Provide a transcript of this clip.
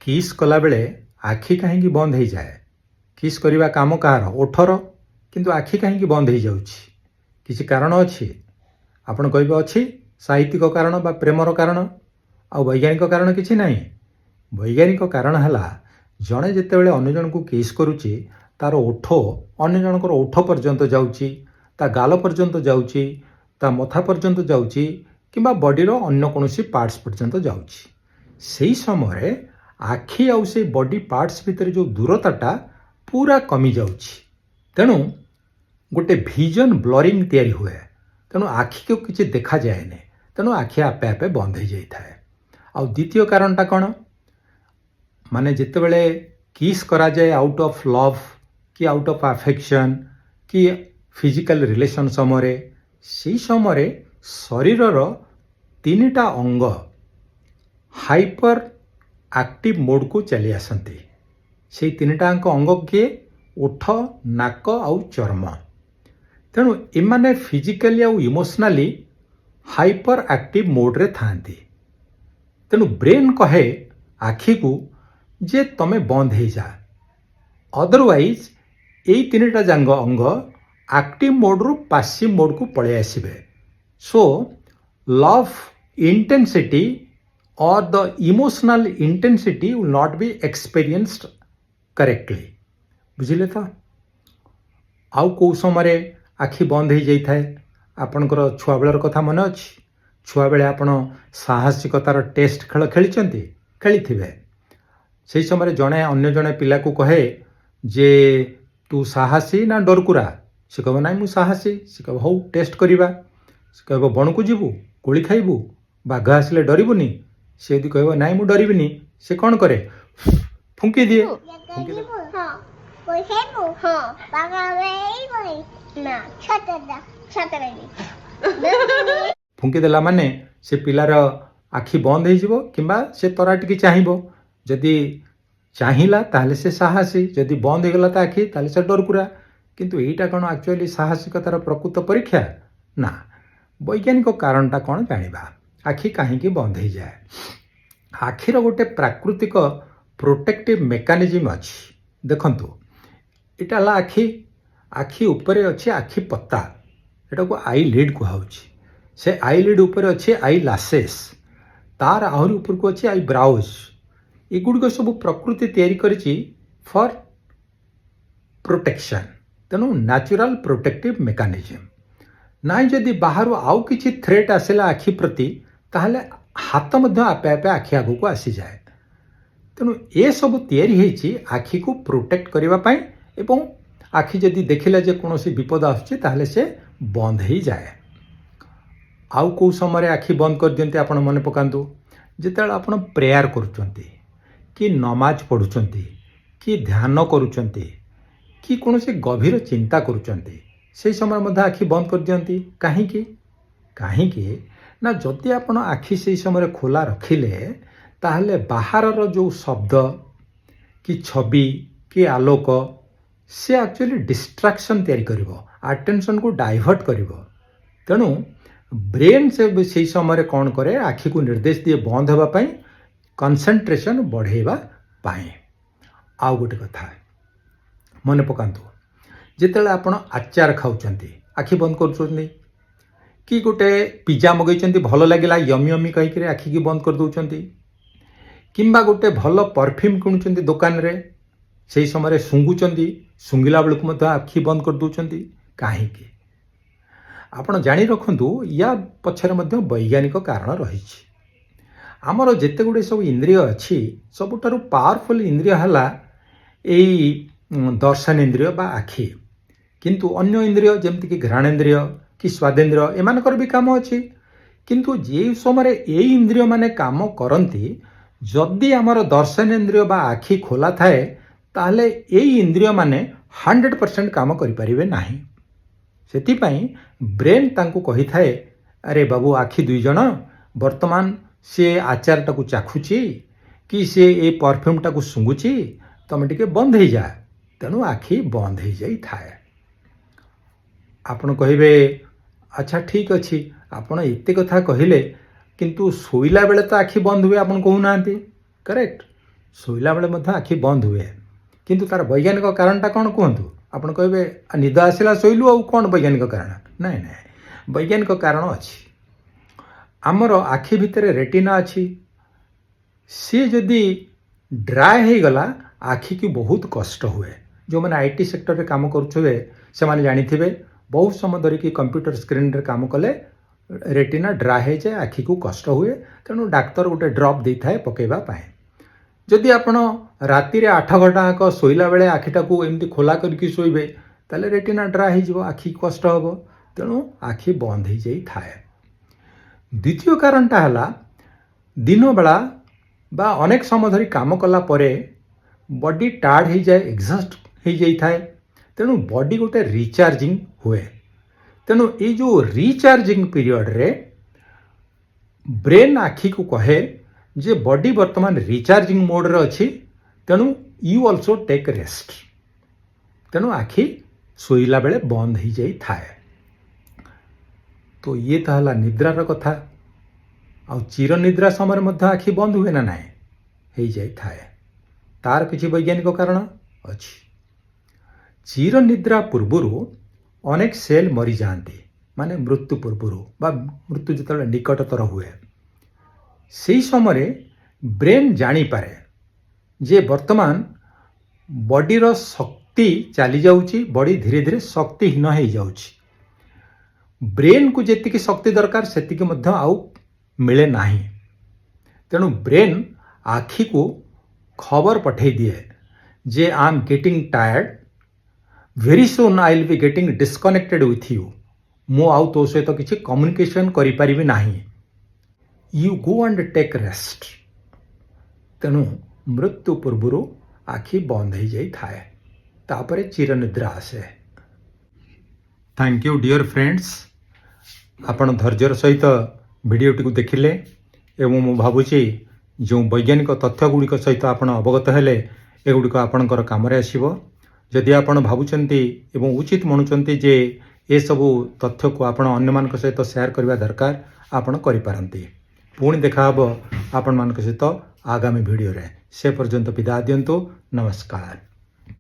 କିସ୍ କଲାବେଳେ ଆଖି କାହିଁକି ବନ୍ଦ ହେଇଯାଏ? କିସ୍ କରିବା କାମ କାହାର? ଓଠର, କିନ୍ତୁ ଆଖି କାହିଁକି ବନ୍ଦ ହେଇଯାଉଛି? କିଛି କାରଣ ଅଛି? ଆପଣ କହିବେ ଅଛି ସାହିତ୍ୟିକ କାରଣ ବା ପ୍ରେମର କାରଣ, ଆଉ ବୈଜ୍ଞାନିକ କାରଣ କିଛି ନାହିଁ। ବୈଜ୍ଞାନିକ କାରଣ ହେଲା ଜଣେ ଯେତେବେଳେ ଅନ୍ୟ ଜଣଙ୍କୁ କିସ୍ କରୁଛି ତାର ଓଠ ଅନ୍ୟ ଜଣଙ୍କର ଓଠ ପର୍ଯ୍ୟନ୍ତ ଯାଉଛି, ତା ଗାଲ ପର୍ଯ୍ୟନ୍ତ ଯାଉଛି, ତା ମଥା ପର୍ଯ୍ୟନ୍ତ ଯାଉଛି, କିମ୍ବା ବଡ଼ିର ଅନ୍ୟ କୌଣସି ପାର୍ଟସ୍ ପର୍ଯ୍ୟନ୍ତ ଯାଉଛି। ସେହି ସମୟରେ ଆଖି ଆଉ ସେଇ ବଡି ପାର୍ଟସ୍ ଭିତରେ ଯେଉଁ ଦୂରତାଟା ପୁରା କମିଯାଉଛି। ତେଣୁ ଗୋଟେ ଭିଜନ୍ ବ୍ଲରିଂ ତିଆରି ହୁଏ। ତେଣୁ ଆଖିକୁ କିଛି ଦେଖାଯାଏନି। ତେଣୁ ଆଖି ଆପେ ଆପେ ବନ୍ଦ ହେଇଯାଇଥାଏ। ଆଉ ଦ୍ୱିତୀୟ କାରଣଟା କ'ଣ? ମାନେ ଯେତେବେଳେ କିସ୍ କରାଯାଏ ଆଉଟ୍ ଅଫ୍ ଲଭ୍ କି ଆଉଟ୍ ଅଫ୍ ଆଫେକ୍ସନ୍ କି ଫିଜିକାଲ ରିଲେସନ୍ ସମୟରେ, ସେହି ସମୟରେ ଶରୀରର 3ଟା ଅଙ୍ଗ ହାଇପର ଆକ୍ଟିଭ ମୋଡକୁ ଚାଲି ଆସନ୍ତି। ସେଇ 3ଟାଙ୍କ ଅଙ୍ଗ କିଏ? ଓଠ, ନାକ ଆଉ ଚର୍ମ। ତେଣୁ ଏମାନେ ଫିଜିକାଲି ଆଉ ଇମୋସନାଲି ହାଇପର ଆକ୍ଟିଭ ମୋଡରେ ଥାଆନ୍ତି। ତେଣୁ ବ୍ରେନ୍ କହେ ଆଖିକୁ ଯେ ତମେ ବନ୍ଦ ହେଇଯା, ଅଦରୱାଇଜ ଏଇ 3ଟା ଯାଙ୍କ ଅଙ୍ଗ ଆକ୍ଟିଭ ମୋଡରୁ ପାସିଭ ମୋଡକୁ ପଳେଇ ଆସିବେ। So love intensity or the emotional intensity will not be experienced correctly. ବୁଝିଲେ ତ? ଆଉ କେଉଁ ସମୟରେ ଆଖି ବନ୍ଦ ହେଇଯାଇଥାଏ? ଆପଣଙ୍କର ଛୁଆବେଳର କଥା ମନେ ଅଛି? ଛୁଆବେଳେ ଆପଣ ସାହସିକତାର ଟେଷ୍ଟ ଖେଳ ଖେଳିଛନ୍ତି? ଖେଳିଥିବେ। ସେହି ସମୟରେ ଜଣେ ଅନ୍ୟ ଜଣେ ପିଲାକୁ କହେ ଯେ ତୁ ସାହସୀ ନା ଡରକୁରା? ସେ କହିବ ନାଇଁ ମୁଁ ସାହସୀ। ସେ କହିବ ହଉ ଟେଷ୍ଟ କରିବା। ସେ କହିବ ବଣକୁ ଯିବୁ, କୋଳି ଖାଇବୁ, ବାଘ ଆସିଲେ ଡରିବୁନି? ସେ ଯଦି କହିବ ନାଇଁ ମୁଁ ଡରିବିନି, ସେ କ'ଣ କରେ? ଫୁଙ୍କି ଦିଏ। ଫୁଙ୍କି ଦେଲା ମାନେ ସେ ପିଲାର ଆଖି ବନ୍ଦ ହେଇଯିବ, କିମ୍ବା ସେ ତରାଟିକି ଚାହିଁବ। ଯଦି ଚାହିଁଲା ତାହେଲେ ସେ ସାହସୀ, ଯଦି ବନ୍ଦ ହେଇଗଲା ତା ଆଖି ତାହେଲେ ସେ ଡରକୁରା। କିନ୍ତୁ ଏଇଟା କ'ଣ ଆକ୍ଚୁଆଲି ସାହସିକତାର ପ୍ରକୃତ ପରୀକ୍ଷା? ନା। ବୈଜ୍ଞାନିକ କାରଣଟା କ'ଣ ଜାଣିବା। ଆଖି କାହିଁକି ବନ୍ଦ ହେଇଯାଏ? ଆଖିର ଗୋଟେ ପ୍ରାକୃତିକ ପ୍ରୋଟେକ୍ଟିଭ ମେକାନିଜିମ୍ ଅଛି। ଦେଖନ୍ତୁ, ଏଇଟା ହେଲା ଆଖି। ଆଖି ଉପରେ ଅଛି ଆଖି ପତା, ଏଟାକୁ ଆଇ ଲିଡ୍ କୁହାଉଛି। ସେ ଆଇ ଲିଡ୍ ଉପରେ ଅଛି ଆଇ ଲାସେସ୍, ତାର ଆହୁରି ଉପରକୁ ଅଛି ଆଇ ବ୍ରାଉଜ୍। ଏଗୁଡ଼ିକ ସବୁ ପ୍ରକୃତି ତିଆରି କରିଛି ଫର୍ ପ୍ରୋଟେକ୍ସନ୍। ତେଣୁ ନ୍ୟାଚୁରାଲ ପ୍ରୋଟେକ୍ଟିଭ ମେକାନିଜିମ୍। ନାଇଁ ଯଦି ବାହାରୁ ଆଉ କିଛି ଥ୍ରେଟ୍ ଆସିଲା ଆଖି ପ୍ରତି, ତାହେଲେ ହାତ ମଧ୍ୟ ଆପେ ଆପେ ଆଖି ଆଗକୁ ଆସିଯାଏ। ତେଣୁ ଏସବୁ ତିଆରି ହେଇଛି ଆଖିକୁ ପ୍ରୋଟେକ୍ଟ କରିବା ପାଇଁ, ଏବଂ ଆଖି ଯଦି ଦେଖିଲା ଯେ କୌଣସି ବିପଦ ଆସୁଛି ତାହେଲେ ସେ ବନ୍ଦ ହେଇଯାଏ। ଆଉ କେଉଁ ସମୟରେ ଆଖି ବନ୍ଦ କରିଦିଅନ୍ତି ଆପଣ ମନେ ପକାନ୍ତୁ? ଯେତେବେଳେ ଆପଣ ପ୍ରେୟାର କରୁଛନ୍ତି, କି ନମାଜ ପଢ଼ୁଛନ୍ତି, କି ଧ୍ୟାନ କରୁଛନ୍ତି, କି କୌଣସି ଗଭୀର ଚିନ୍ତା କରୁଛନ୍ତି, ସେହି ସମୟରେ ମଧ୍ୟ ଆଖି ବନ୍ଦ କରିଦିଅନ୍ତି। କାହିଁକି? କାହିଁକି ନା ଯଦି ଆପଣ ଆଖି ସେହି ସମୟରେ ଖୋଲା ରଖିଲେ, ତାହେଲେ ବାହାରର ଯେଉଁ ଶବ୍ଦ କି ଛବି କି ଆଲୋକ, ସେ ଆକ୍ଚୁଆଲି ଡିଷ୍ଟ୍ରାକ୍ସନ୍ ତିଆରି କରିବ, ଆଟେନସନ୍କୁ ଡାଇଭର୍ଟ କରିବ। ତେଣୁ ବ୍ରେନ୍ ସେହି ସମୟରେ କ'ଣ କରେ? ଆଖିକୁ ନିର୍ଦ୍ଦେଶ ଦିଏ ବନ୍ଦ ହେବା ପାଇଁ, କନସେନ୍ଟ୍ରେସନ୍ ବଢ଼େଇବା ପାଇଁ। ଆଉ ଗୋଟେ କଥା ମନେ ପକାନ୍ତୁ, ଯେତେବେଳେ ଆପଣ ଆଚାର ଖାଉଛନ୍ତି ଆଖି ବନ୍ଦ କରୁଛନ୍ତି, କି ଗୋଟେ ପିଜା ମଗେଇଛନ୍ତି ଭଲ ଲାଗିଲା ୟମି ୟମି କହିକିରି ଆଖିକି ବନ୍ଦ କରିଦେଉଛନ୍ତି, କିମ୍ବା ଗୋଟେ ଭଲ ପରଫ୍ୟୁମ୍ କିଣୁଛନ୍ତି ଦୋକାନରେ, ସେହି ସମୟରେ ଶୁଙ୍ଘୁଛନ୍ତି, ଶୁଙ୍ଘିଲା ବେଳକୁ ମଧ୍ୟ ଆଖି ବନ୍ଦ କରିଦେଉଛନ୍ତି। କାହିଁକି? ଆପଣ ଜାଣି ରଖନ୍ତୁ, ୟା ପଛରେ ମଧ୍ୟ ବୈଜ୍ଞାନିକ କାରଣ ରହିଛି। ଆମର ଯେତେ ଗୁଡ଼ିଏ ସବୁ ଇନ୍ଦ୍ରିୟ ଅଛି, ସବୁଠାରୁ ପାୱାରଫୁଲ୍ ଇନ୍ଦ୍ରିୟ ହେଲା ଏଇ ଦର୍ଶନ ଇନ୍ଦ୍ରିୟ ବା ଆଖି। କିନ୍ତୁ ଅନ୍ୟ ଇନ୍ଦ୍ରିୟ ଯେମିତିକି ଘ୍ରାଣେନ୍ଦ୍ରିୟ କି ସ୍ୱାଦେନ୍ଦ୍ରିୟ, ଏମାନଙ୍କର ବି କାମ ଅଛି। କିନ୍ତୁ ଯେଉଁ ସମୟରେ ଏଇ ଇନ୍ଦ୍ରିୟମାନେ କାମ କରନ୍ତି, ଯଦି ଆମର ଦର୍ଶନେନ୍ଦ୍ରିୟ ବା ଆଖି ଖୋଲା ଥାଏ, ତାହେଲେ ଏଇ ଇନ୍ଦ୍ରିୟମାନେ 100% କାମ କରିପାରିବେ ନାହିଁ। ସେଥିପାଇଁ ବ୍ରେନ୍ ତାଙ୍କୁ କହିଥାଏ, ଆରେ ବାବୁ ଆଖି ଦୁଇଜଣ, ବର୍ତ୍ତମାନ ସିଏ ଆଚାରଟାକୁ ଚାଖୁଛି କି ସିଏ ଏଇ ପରଫ୍ୟୁମ୍ଟାକୁ ଶୁଙ୍ଘୁଛି, ତମେ ଟିକେ ବନ୍ଦ ହେଇଯା। ତେଣୁ ଆଖି ବନ୍ଦ ହେଇଯାଇଥାଏ। ଆପଣ କହିବେ ଆଚ୍ଛା ଠିକ୍ ଅଛି, ଆପଣ ଏତେ କଥା କହିଲେ, କିନ୍ତୁ ଶୋଇଲା ବେଳେ ତ ଆଖି ବନ୍ଦ ହୁଏ ଆପଣ କହୁନାହାନ୍ତି। କରେକ୍ଟ? ଶୋଇଲା ବେଳେ ମଧ୍ୟ ଆଖି ବନ୍ଦ ହୁଏ, କିନ୍ତୁ ତାର ବୈଜ୍ଞାନିକ କାରଣଟା କ'ଣ କୁହନ୍ତୁ? ଆପଣ କହିବେ ନିଦ ଆସିଲା ଶୋଇଲୁ, ଆଉ କ'ଣ ବୈଜ୍ଞାନିକ କାରଣ? ନାଇଁ ନାଇଁ, ବୈଜ୍ଞାନିକ କାରଣ ଅଛି। ଆମର ଆଖି ଭିତରେ ରେଟିନା ଅଛି, ସିଏ ଯଦି ଡ୍ରାଏ ହେଇଗଲା ଆଖିକୁ ବହୁତ କଷ୍ଟ ହୁଏ। ଯେଉଁମାନେ IT ସେକ୍ଟରରେ କାମ କରୁଥିବେ ସେମାନେ ଜାଣିଥିବେ, ବହୁତ ସମୟ ଧରିକି କମ୍ପ୍ୟୁଟର ସ୍କ୍ରିନ୍ରେ କାମ କଲେ ରେଟିନା ଡ୍ରାଏ ହେଇଯାଏ, ଆଖିକୁ କଷ୍ଟ ହୁଏ। ତେଣୁ ଡାକ୍ତର ଗୋଟେ ଡ୍ରପ୍ ଦେଇଥାଏ ପକାଇବା ପାଇଁ। ଯଦି ଆପଣ ରାତିରେ 8 ଘଣ୍ଟା ଯାକ ଶୋଇଲା ବେଳେ ଆଖିଟାକୁ ଏମିତି ଖୋଲା କରିକି ଶୋଇବେ ତାହେଲେ ରେଟିନା ଡ୍ରାଏ ହେଇଯିବ, ଆଖି କଷ୍ଟ ହେବ, ତେଣୁ ଆଖି ବନ୍ଦ ହେଇଯାଇଥାଏ। ଦ୍ୱିତୀୟ କାରଣଟା ହେଲା ଦିନବେଳା ବା ଅନେକ ସମୟ ଧରି କାମ କଲା ପରେ ବଡି ଟାୟାର୍ଡ ହେଇଯାଏ, ଏକ୍ସଷ୍ଟ ହେଇଯାଇଥାଏ, ତେଣୁ ବଡି ଗୋଟେ ରିଚାର୍ଜିଂ ହୁଏ। ତେଣୁ ଏଇ ଯେଉଁ ରିଚାର୍ଜିଂ ପିରିୟଡ଼ରେ ବ୍ରେନ୍ ଆଖିକୁ କହେ ଯେ ବଡି ବର୍ତ୍ତମାନ ରିଚାର୍ଜିଂ ମୋଡରେ ଅଛି, ତେଣୁ ୟୁ ଅଲସୋ ଟେକ୍ ରେଷ୍ଟ। ତେଣୁ ଆଖି ଶୋଇଲା ବେଳେ ବନ୍ଦ ହେଇଯାଇଥାଏ। ତ ଇଏ ତ ହେଲା ନିଦ୍ରାର କଥା। ଆଉ ଚିରନିଦ୍ରା ସମୟରେ ମଧ୍ୟ ଆଖି ବନ୍ଦ ହୁଏ ନା ନାହିଁ? ହେଇଯାଇଥାଏ। ତାର କିଛି ବୈଜ୍ଞାନିକ କାରଣ ଅଛି। ଚିରନିଦ୍ରା ପୂର୍ବରୁ ଅନେକ ସେଲ୍ ମରିଯାଆନ୍ତି, ମାନେ ମୃତ୍ୟୁ ପୂର୍ବରୁ ବା ମୃତ୍ୟୁ ଯେତେବେଳେ ନିକଟତର ହୁଏ, ସେହି ସମୟରେ ବ୍ରେନ୍ ଜାଣିପାରେ ଯେ ବର୍ତ୍ତମାନ ବଡିର ଶକ୍ତି ଚାଲିଯାଉଛି, ବଡି ଧୀରେ ଧୀରେ ଶକ୍ତିହୀନ ହେଇଯାଉଛି। ବ୍ରେନ୍କୁ ଯେତିକି ଶକ୍ତି ଦରକାର ସେତିକି ମଧ୍ୟ ଆଉ ମିଳେ ନାହିଁ। ତେଣୁ ବ୍ରେନ୍ ଆଖିକୁ ଖବର ପଠାଇ ଦିଏ ଯେ I am getting tired, very soon I will be getting disconnected with you. ମୁଁ ଆଉ ତୋ ସହିତ କିଛି କମ୍ୟୁନିକେସନ୍ କରିପାରିବି ନାହିଁ, you go and take rest. ତେଣୁ ମୃତ୍ୟୁ ପୂର୍ବରୁ ଆଖି ବନ୍ଦ ହେଇଯାଇଥାଏ, ତାପରେ ଚିରନିଦ୍ରା ଆସେ। ଥ୍ୟାଙ୍କ ୟୁ ଡିଅର୍ ଫ୍ରେଣ୍ଡସ୍, ଆପଣ ଧୈର୍ଯ୍ୟର ସହିତ ଭିଡ଼ିଓଟିକୁ ଦେଖିଲେ ଏବଂ ମୁଁ ଭାବୁଛି ଯେଉଁ ବୈଜ୍ଞାନିକ ତଥ୍ୟଗୁଡ଼ିକ ସହିତ ଆପଣ ଅବଗତ ହେଲେ ଏଗୁଡ଼ିକ ଆପଣଙ୍କର କାମରେ ଆସିବ। ଯଦି ଆପଣ ଭାବୁଛନ୍ତି ଏବଂ ଉଚିତ ମଣୁଛନ୍ତି ଯେ ଏସବୁ ତଥ୍ୟକୁ ଆପଣ ଅନ୍ୟମାନଙ୍କ ସହିତ ସେୟାର କରିବା ଦରକାର, ଆପଣ କରିପାରନ୍ତି। ପୁଣି ଦେଖାହେବ ଆପଣମାନଙ୍କ ସହିତ ଆଗାମୀ ଭିଡ଼ିଓରେ। ସେ ପର୍ଯ୍ୟନ୍ତ ବିଦାୟ ଦିଅନ୍ତୁ। ନମସ୍କାର।